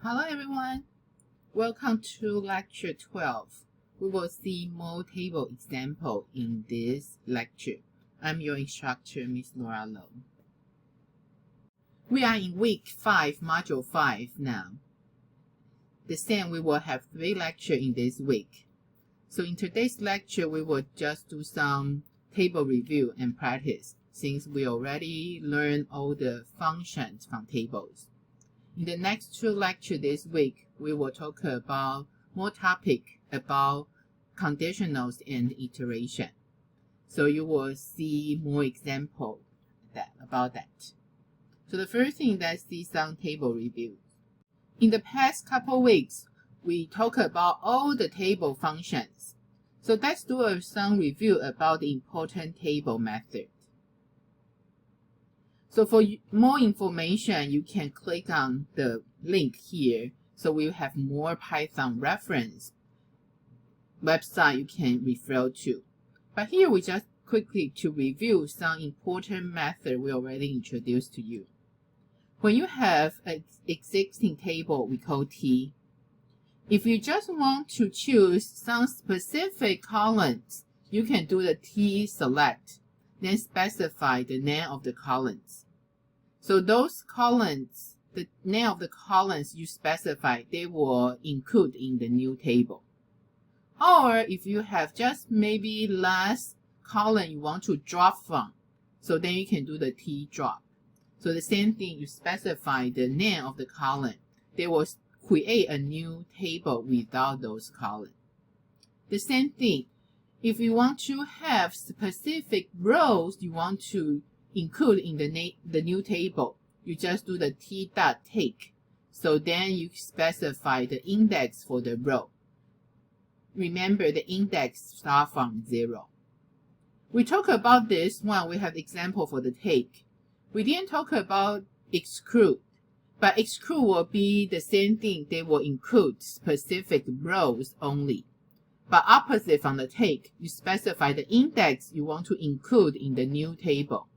Hello everyone, welcome to lecture 12. We will see more table example in this lecture. I'm your instructor, Ms. Laura Low. We are in week 5, module 5 now. The same, we will have 3 lectures in this week. So in today's lecture, we will just do some table review and practice since we already learned all the functions from tables. In the next 2 lectures this week, we will talk about more topic about conditionals and iteration. So you will see more example about that. So the first thing, let's see some table review. In the past couple weeks, we talked about all the table functions. So let's do some review about the important table method. So for more information, you can click on the link here. So we'll have more Python reference website you can refer to. But here we just quickly to review some important method we already introduced to you. When you have an existing table we call T, if you just want to choose some specific columns, you can do the T select, then specify the name of the columns. So those columns, the name of the columns you specify, they will include in the new table. Or if you have just maybe last column you want to drop from, so then you can do the T drop. So the same thing, you specify the name of the column, they will create a new table without those columns. The same thing, if you want to have specific rows you want to include in the new table, you just do the T.take. So then you specify the index for the row. Remember, the index starts from 0. We talk about this one, we have example for the take. We didn't talk about exclude, but exclude will be the same thing, they will include specific rows only. But opposite from the take, you specify the index you want to include in the new table.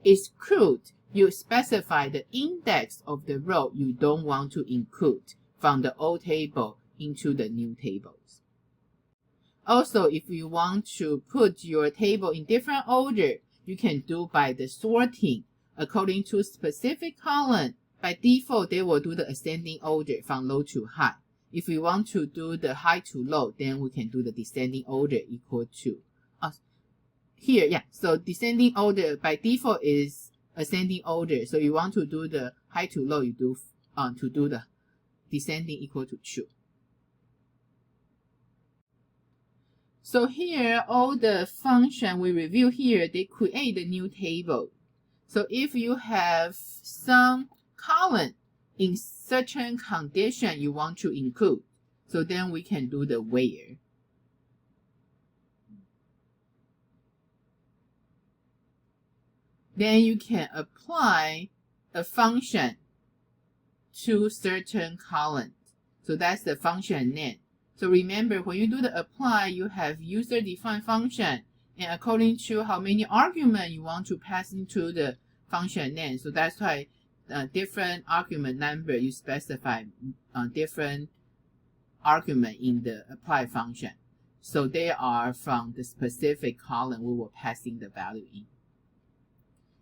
Exclude, you specify the index of the row you don't want to include from the old table into the new tables. Also, if you want to put your table in different order, you can do by the sorting according to specific column. By default, they will do the ascending order from low to high. If we want to do the high to low, then we can do the descending order equal to here, yeah. So descending order by default is ascending order. So you want to do the high to low, you do to do the descending equal to 2. So here, all the function we review here, they create the new table. So if you have some column in certain condition you want to include, so then we can do the where. Then you can apply a function to certain columns. So that's the function name. So remember, when you do the apply, you have user-defined function, and according to how many arguments you want to pass into the function name. So that's why different argument number, you specify different argument in the apply function. So they are from the specific column we will pass in the value in.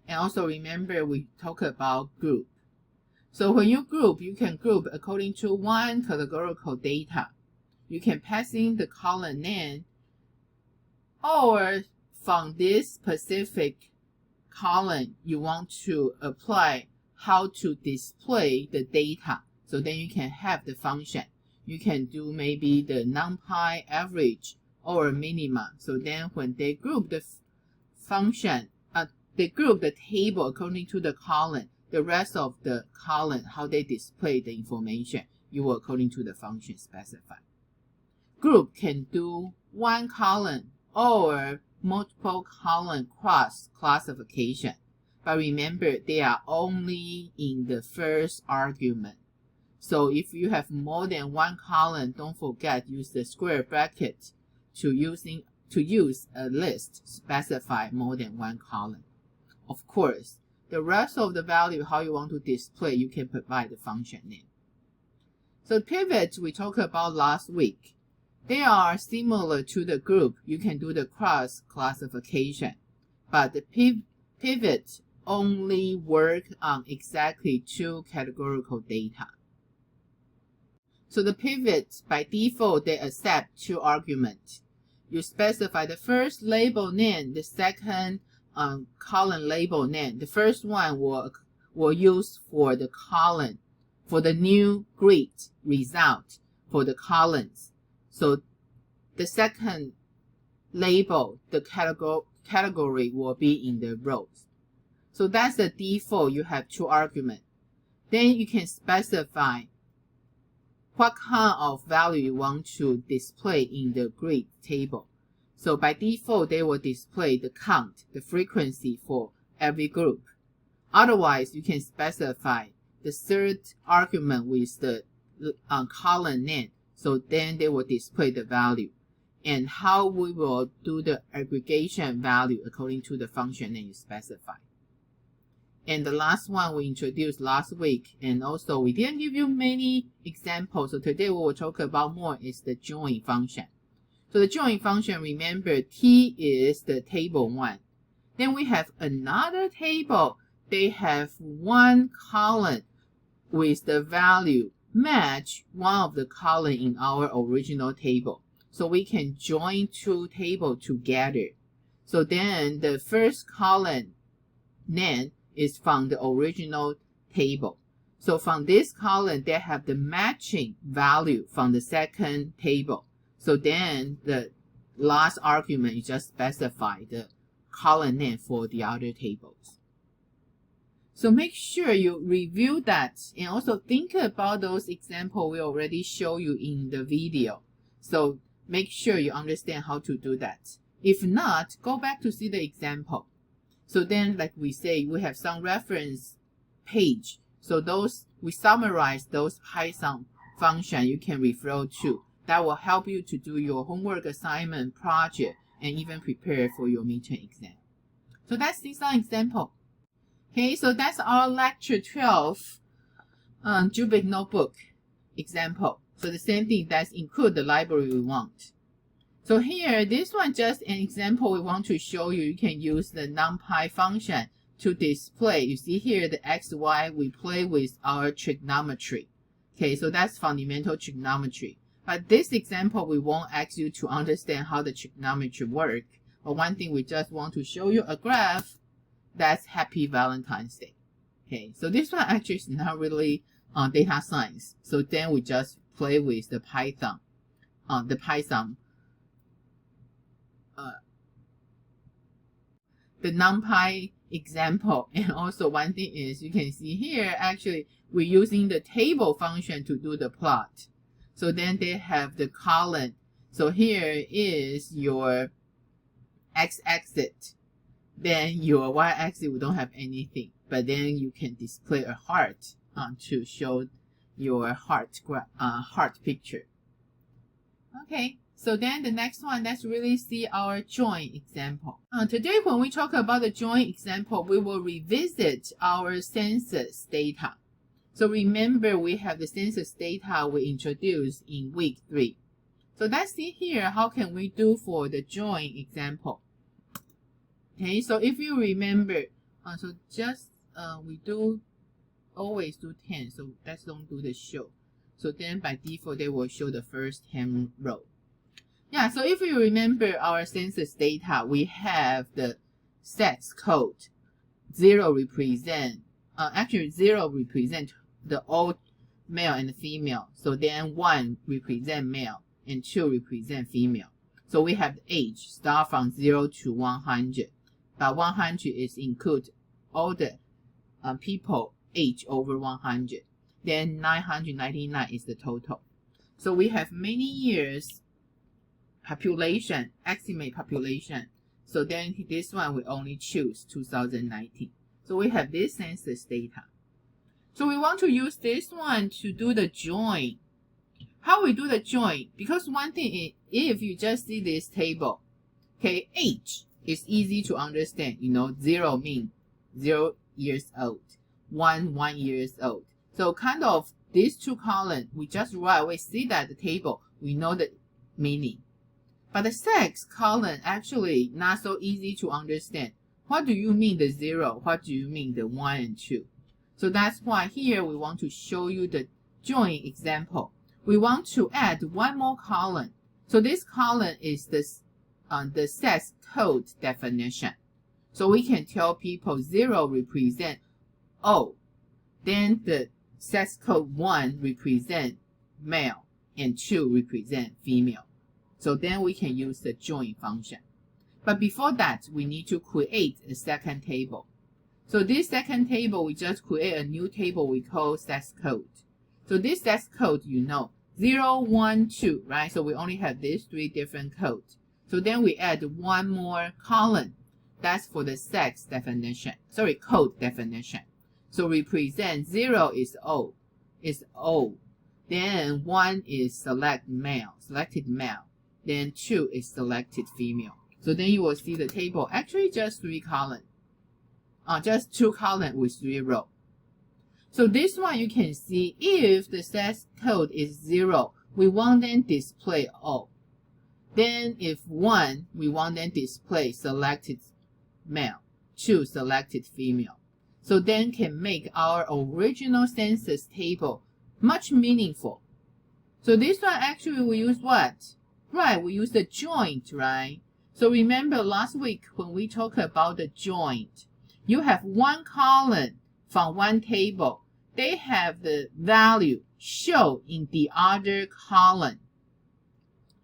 And also remember, we talk about group. So when you group, you can group according to one categorical data. You can pass in the column name, or from this specific column, you want to apply how to display the data. So then you can have the function. You can do maybe the NumPy average or minima. So then when they group the function, they group the table according to the column. The rest of the column, how they display the information, you will according to the function specified. Group can do one column or multiple column cross classification. But remember, they are only in the first argument. So if you have more than one column, don't forget use the square bracket to use a list specify more than one column. Of course, the rest of the value, how you want to display, you can provide the function name. So pivots we talked about last week. They are similar to the group. You can do the cross classification, but the pivot only work on exactly two categorical data. So the pivots, by default, they accept two arguments. You specify the first label name, the second column label name. The first one will use for the column, for the new grid result for the columns. So the second label, the category will be in the rows. So that's the default. You have two arguments. Then you can specify what kind of value you want to display in the grid table. So by default, they will display the count, the frequency for every group. Otherwise, you can specify the third argument with the column name. So then they will display the value. And how we will do the aggregation value according to the function name you specify. And the last one we introduced last week, and also we didn't give you many examples. So today we will talk about more is the join function. So the join function, remember T is the table 1. Then we have another table. They have one column with the value match one of the column in our original table. So we can join two tables together. So then the first column name is from the original table. So from this column, they have the matching value from the second table. So then the last argument, you just specify the column name for the other tables. So make sure you review that and also think about those examples we already show you in the video. So make sure you understand how to do that. If not, go back to see the example. So then, like we say, we have some reference page. So those, we summarize those Python functions you can refer to. That will help you to do your homework assignment, project, and even prepare for your midterm exam. So that's this example. Okay, so that's our lecture 12 Jupyter Notebook example. So the same thing, that's include the library we want. So here, this one just an example we want to show you. You can use the NumPy function to display. You see here the x, y, we play with our trigonometry. Okay, so that's fundamental trigonometry. But this example, we won't ask you to understand how the trigonometry work. But one thing we just want to show you a graph that's Happy Valentine's Day. Okay, so this one actually is not really data science. So then we just play with the Python, the NumPy example. And also one thing is you can see here, actually we're using the table function to do the plot. So then they have the column. So here is your x-axis. Then your y-axis, we don't have anything. But then you can display a heart to show your heart picture. Okay. So then the next one, let's really see our join example. Today, when we talk about the join example, we will revisit our census data. So remember, we have the census data we introduced in week 3. So let's see here, how can we do for the join example? Okay, so if you remember, so just we do always do 10, so let's don't do the show. So then by default, they will show the first 10 row. Yeah, so if you remember our census data, we have the sex code. 0 represent, actually 0 represent the old male and female. So then 1 represent male and 2 represent female. So we have the age start from 0 to 100. But 100 is include all the people age over 100. Then 999 is the total. So we have many years population, estimate population. So then this one we only choose 2019. So we have this census data. So we want to use this one to do the join. How we do the join? Because one thing is, if you just see this table, okay, age is easy to understand. 0 means 0 years old, 1 years old. So kind of these two columns, we just right away see that the table, we know the meaning. But the sex column actually not so easy to understand. What do you mean the 0? What do you mean the 1 and 2? So that's why here we want to show you the join example. We want to add one more column. So this column is the sex code definition. So we can tell people 0 represent O. Then the sex code 1 represent male and 2 represent female. So then we can use the join function. But before that, we need to create a second table. So this second table, we just create a new table we call sex code. So this sex code, you know, 0, 1, 2, right? So we only have these 3 different codes. So then we add one more column. That's for the sex definition. Sorry, code definition. So represent 0 is O. Then 1 is selected male. Then 2 is selected female. So then you will see the table actually just 3 columns. Just 2 columns with 3 rows. So this one you can see if the sex code is 0, we want then display O. Then if 1, we want then display selected male, 2 selected female. So then can make our original census table much meaningful. So this one actually we use what? Right, we use the joint, right? So remember last week when we talked about the joint, you have one column from one table. They have the value shown in the other column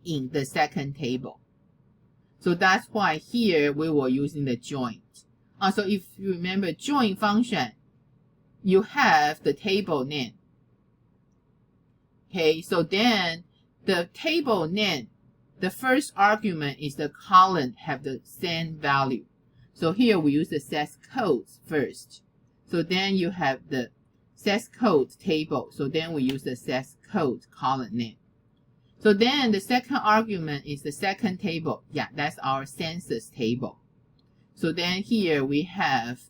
in the second table. So that's why here we were using the joint. So if you remember join function, you have the table name. Okay, so then the table name, the first argument is the column have the same value. So here we use the sex codes first. So then you have the sex code table. So then we use the sex code column name. So then the second argument is the second table. Yeah, that's our census table. So then here we have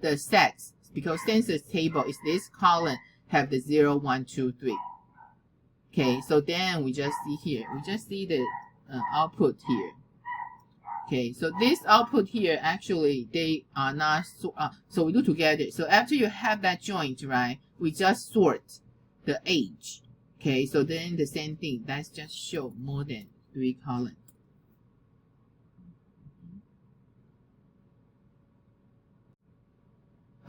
the sex, because census table is this column have the 0, 1, 2, 3. Okay, so then we just see here, we just see the output here. Okay, so this output here, actually, they are not, so we do together. So after you have that joint, right, we just sort the age. Okay, so then the same thing, that's just show more than 3 columns.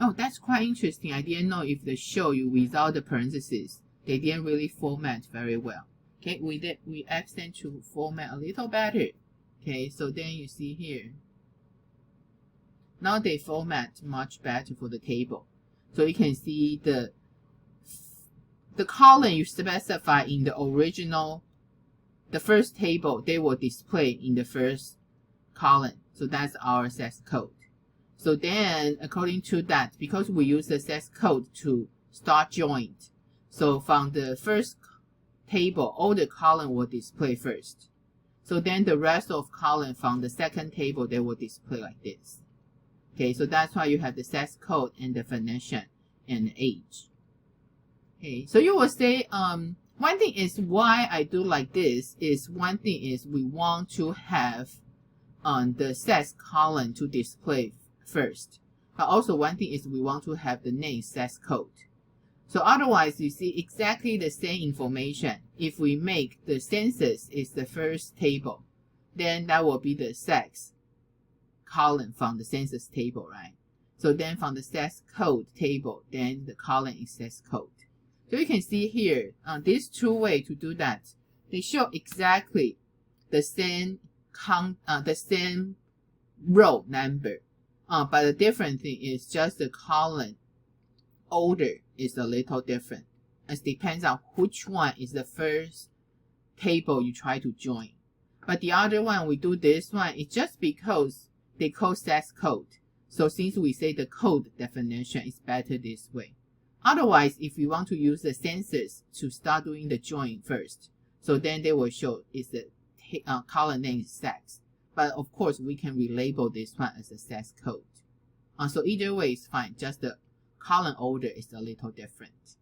Oh, that's quite interesting. I didn't know if they show you without the parentheses. They didn't really format very well. Okay, we asked them to format a little better. Okay, so then you see here. Now they format much better for the table. So you can see the column you specify in the original, the first table, they will display in the first column. So that's our sex code. So then according to that, because we use the sex code to start joint, so from the first table, all the column will display first. So then the rest of column from the second table, they will display like this. Okay, so that's why you have the sex code and definition and age. Okay, so you will say, one thing is why I do like this is one thing is we want to have the sex column to display first. But also one thing is we want to have the name sex code. So otherwise you see exactly the same information. If we make the census is the first table, then that will be the sex column from the census table, right? So then from the sex code table, then the column is sex code. So you can see here, these 2 ways to do that. They show exactly the same row number. But the different thing is just the column order is a little different. It depends on which one is the first table you try to join. But the other one, we do this one, it's just because they call sex code. So since we say the code definition is better this way. Otherwise, if you want to use the census to start doing the join first, so then they will show is the column name is sex. But of course, we can relabel this one as a sex code. So either way is fine, just the column order is a little different.